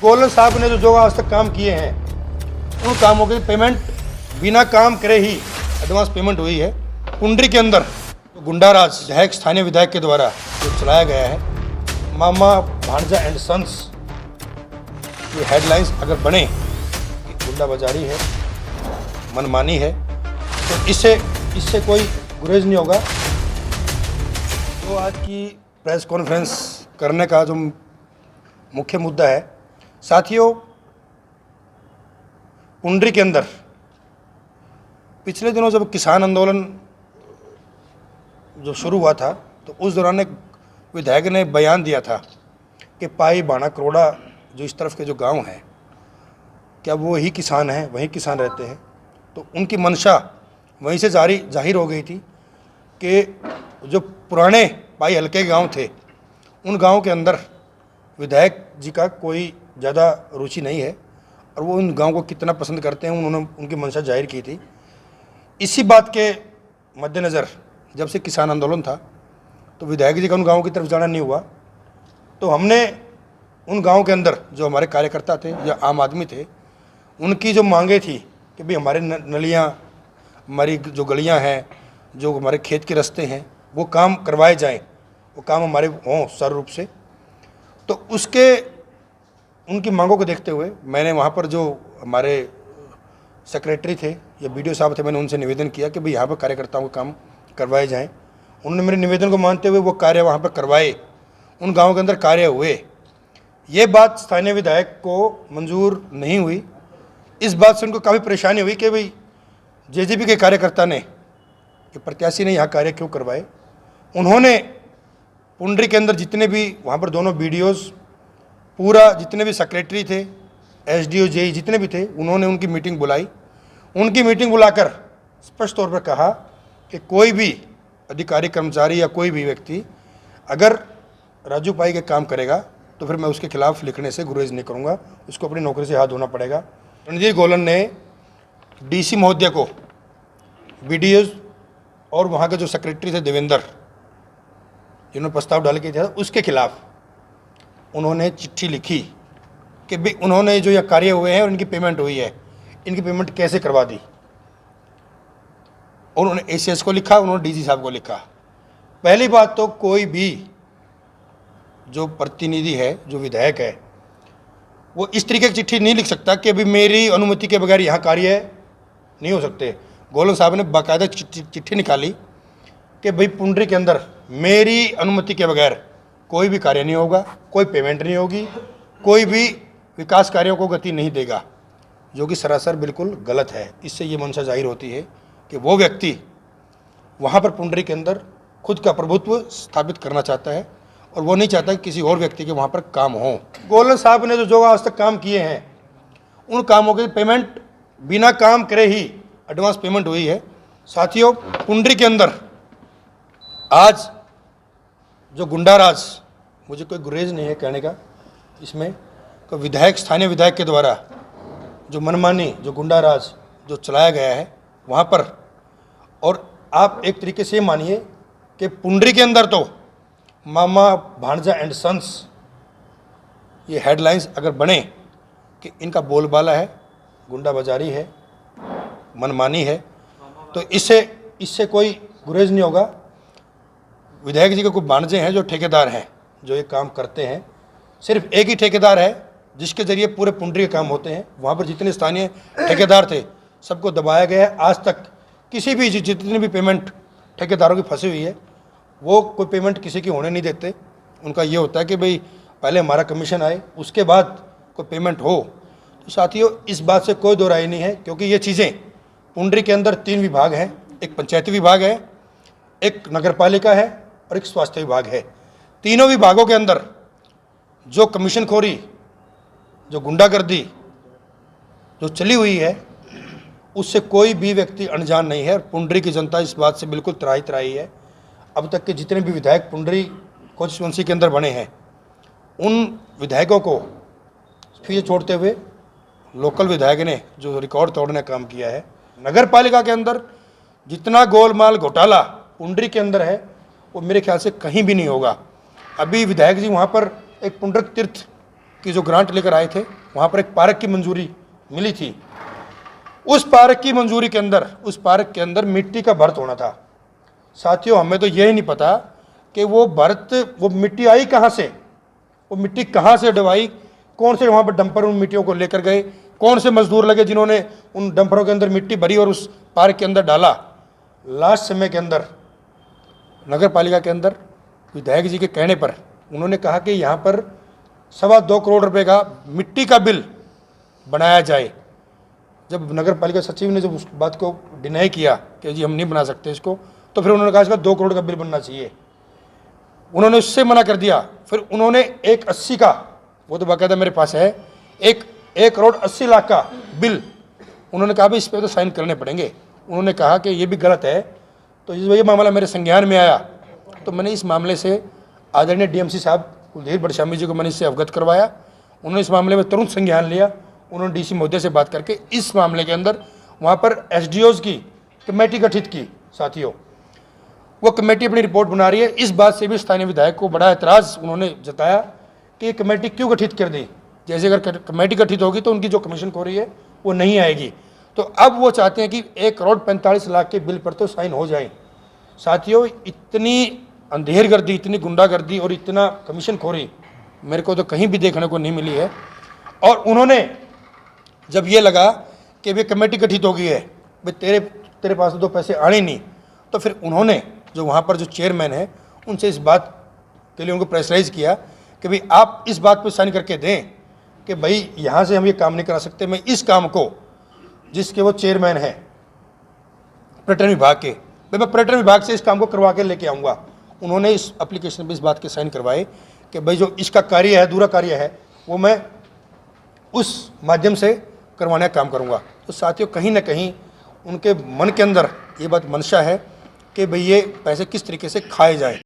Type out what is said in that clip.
गोलन साहब ने जो आज तक काम किए हैं उन कामों की पेमेंट बिना काम करे ही एडवांस पेमेंट हुई है। पुंडरी के अंदर तो गुंडाराज विधायक स्थानीय विधायक के द्वारा जो चलाया गया है मामा भांजा एंड सन्स, ये हेडलाइंस अगर बने कि गुंडाबाजारी है, मनमानी है, तो इससे कोई गुरेज नहीं होगा। तो आज की प्रेस कॉन्फ्रेंस करने का जो मुख्य मुद्दा है, साथियों, पुंडरी के अंदर पिछले दिनों जब किसान आंदोलन जो शुरू हुआ था तो उस दौरान एक विधायक ने बयान दिया था कि पाई बाणा करोड़ा जो इस तरफ के जो गांव हैं, क्या वो ही किसान हैं, वहीं किसान रहते हैं। तो उनकी मंशा वहीं से जाहिर हो गई थी कि जो पुराने पाई हल्के गांव थे उन गांव के अंदर विधायक जी का कोई ज़्यादा रुचि नहीं है और वो उन गांव को कितना पसंद करते हैं, उन्होंने उनकी मंशा जाहिर की थी। इसी बात के मद्देनज़र जब से किसान आंदोलन था तो विधायक जी का उन गाँव की तरफ जाना नहीं हुआ। तो हमने उन गाँव के अंदर जो हमारे कार्यकर्ता थे या आम आदमी थे, उनकी जो मांगे थी कि भाई हमारे नलियाँ, हमारी जो गलियाँ हैं, जो हमारे खेत के रास्ते हैं, वो काम करवाए जाएं, वो काम हमारे हों सुचारू रूप से। तो उनकी मांगों को देखते हुए मैंने वहाँ पर जो हमारे सेक्रेटरी थे या बीडीओ साहब थे, मैंने उनसे निवेदन किया कि भाई यहाँ पर कार्यकर्ताओं को काम करवाए जाएं। उन्होंने मेरे निवेदन को मानते हुए वो कार्य वहाँ पर करवाए, उन गाँवों के अंदर कार्य हुए। ये बात स्थानीय विधायक को मंजूर नहीं हुई। इस बात से उनको काफ़ी परेशानी हुई कि भाई जेजेपी के कार्यकर्ता ने, कि प्रत्याशी ने यहाँ कार्य क्यों करवाए। उन्होंने पुंडरी के अंदर जितने भी वहाँ पर दोनों बीडीओज़, पूरा जितने भी सेक्रेटरी थे, एसडीओ जेई जितने भी थे, उन्होंने उनकी मीटिंग बुलाई। उनकी मीटिंग बुलाकर स्पष्ट तौर पर कहा कि कोई भी अधिकारी, कर्मचारी या कोई भी व्यक्ति अगर राजू पाई के काम करेगा तो फिर मैं उसके खिलाफ लिखने से गुरेज नहीं करूँगा, उसको अपनी नौकरी से हाथ धोना पड़ेगा। रणधीर गोलन ने डीसी महोदय को, बीडीओज़ और वहाँ के जो सेक्रेटरी थे देवेंद्र, जिन्होंने प्रस्ताव डाल के दिया था, उसके खिलाफ उन्होंने चिट्ठी लिखी कि भाई उन्होंने जो ये कार्य हुए हैं और इनकी पेमेंट हुई है, इनकी पेमेंट कैसे करवा दी। उन्होंने एसीएस को लिखा, उन्होंने डीजी साहब को लिखा। पहली बात तो कोई भी जो प्रतिनिधि है, जो विधायक है, वो इस तरीके की चिट्ठी नहीं लिख सकता कि अभी मेरी अनुमति के बगैर यहाँ कार्य नहीं हो सकते। गोलन साहब ने बाकायदा चिट्ठी निकाली कि भाई पुंडरी के अंदर मेरी अनुमति के बगैर कोई भी कार्य नहीं होगा, कोई पेमेंट नहीं होगी, कोई भी विकास कार्यों को गति नहीं देगा, जो कि सरासर बिल्कुल गलत है। इससे ये मंशा जाहिर होती है कि वो व्यक्ति वहाँ पर पुंडरी के अंदर खुद का प्रभुत्व स्थापित करना चाहता है और वो नहीं चाहता कि किसी और व्यक्ति के वहाँ पर काम हो। गोलन साहब ने जो आज तक काम किए हैं उन कामों की पेमेंट बिना काम करे ही एडवांस पेमेंट हुई है। साथियों, पुंडरी के अंदर आज जो गुंडाराज, मुझे कोई गुरेज नहीं है कहने का इसमें, तो विधायक, स्थानीय विधायक के द्वारा जो मनमानी, जो गुंडाराज जो चलाया गया है वहाँ पर, और आप एक तरीके से मानिए कि पुंडरी के अंदर तो मामा भांजा एंड सन्स, ये हेडलाइंस अगर बने कि इनका बोलबाला है, गुंडाबाजारी है, मनमानी है, तो इससे कोई गुरेज नहीं होगा। विधायक जी के कुछ भांजे हैं जो ठेकेदार हैं, जो ये काम करते हैं। सिर्फ एक ही ठेकेदार है जिसके ज़रिए पूरे पुंडरी के काम होते हैं। वहाँ पर जितने स्थानीय ठेकेदार थे सबको दबाया गया है। आज तक किसी भी जितनी भी पेमेंट ठेकेदारों की फंसी हुई है, वो कोई पेमेंट किसी की होने नहीं देते। उनका ये होता है कि भाई पहले हमारा कमीशन आए, उसके बाद कोई पेमेंट हो। तो साथियों, इस बात से कोई दो राय नहीं है, क्योंकि ये चीज़ें पुंडरी के अंदर 3 विभाग हैं। एक पंचायती विभाग है, एक नगरपालिका है और एक स्वास्थ्य विभाग है। तीनों विभागों के अंदर जो कमीशनखोरी, जो गुंडागर्दी जो चली हुई है, उससे कोई भी व्यक्ति अनजान नहीं है। और पुंडरी की जनता इस बात से बिल्कुल त्राही है। अब तक के जितने भी विधायक पुंडरी कॉन्स्टिट्यूंसी के अंदर बने हैं, उन विधायकों को पीछे छोड़ते हुए लोकल विधायक ने जो रिकॉर्ड तोड़ने का काम किया है। नगर पालिका के अंदर जितना गोलमाल घोटाला पुंडरी के अंदर है, वो मेरे ख्याल से कहीं भी नहीं होगा। अभी विधायक जी वहाँ पर एक पुंडरक तीर्थ की जो ग्रांट लेकर आए थे, वहाँ पर एक पार्क की मंजूरी मिली थी। उस पार्क की मंजूरी के अंदर, उस पार्क के अंदर मिट्टी का भर्त होना था। साथियों, हमें तो यही नहीं पता कि वो भर्त, वो मिट्टी आई कहाँ से, वो मिट्टी कहाँ से डवाई, कौन से वहाँ पर डंपर उन मिट्टियों को लेकर गए, कौन से मजदूर लगे जिन्होंने उन डंपरों के अंदर मिट्टी भरी और उस पार्क के अंदर डाला। लास्ट समय के अंदर नगर पालिका के अंदर विधायक जी के कहने पर उन्होंने कहा कि यहाँ पर 2.25 करोड़ रुपए का मिट्टी का बिल बनाया जाए। जब नगर पालिका सचिव ने जब उस बात को डिनाई किया कि जी हम नहीं बना सकते इसको, तो फिर उन्होंने कहा इसका 2 करोड़ का बिल बनना चाहिए। उन्होंने उससे मना कर दिया। फिर उन्होंने 1.80 का, वो तो बाकायदा मेरे पास है, 1 करोड़ 80 लाख का बिल, उन्होंने कहा भाई इस पर तो साइन करने पड़ेंगे। उन्होंने कहा कि ये भी गलत है। तो ये मामला मेरे संज्ञान में आया, तो मैंने इस मामले से आदरणीय डीएमसी साहब कुलधीर बड़शामी जी को मैंने इससे अवगत करवाया। उन्होंने इस मामले में तुरंत संज्ञान लिया। उन्होंने डीसी महोदय से बात करके इस मामले के अंदर वहाँ पर एसडीओज की कमेटी गठित की। साथियों, वो कमेटी अपनी रिपोर्ट बना रही है। इस बात से भी स्थानीय विधायक को बड़ा एतराज़ उन्होंने जताया कि ये कमेटी क्यों गठित कर दी। जैसे अगर कमेटी गठित होगी तो उनकी जो कमीशन खोरी है वो नहीं आएगी। तो अब वो चाहते हैं कि 1 करोड़ 45 लाख के बिल पर तो साइन हो जाए। साथियों, इतनी अंधेरगर्दी, इतनी गुंडागर्दी और इतना कमीशन खोरी मेरे को तो कहीं भी देखने को नहीं मिली है। और उन्होंने जब ये लगा कि वे कमेटी गठित हो गई है, भाई तेरे पास तो पैसे आने नहीं, तो फिर उन्होंने जो वहाँ पर जो चेयरमैन है उनसे इस बात के लिए उनको प्रेशराइज किया कि भाई आप इस बात पर साइन करके दें कि भाई यहाँ से हम ये काम नहीं करा सकते। मैं इस काम को, जिसके वो चेयरमैन है पर्यटन विभाग के, मैं पर्यटन विभाग से इस काम को करवा के लेके आऊँगा। उन्होंने इस एप्लीकेशन पे इस बात के साइन करवाए कि भाई जो इसका कार्य है, अधूरा कार्य है, वो मैं उस माध्यम से करवाने का काम करूँगा। तो साथियों, कहीं ना कहीं उनके मन के अंदर ये बात मंशा है कि भाई ये पैसे किस तरीके से खाए जाए।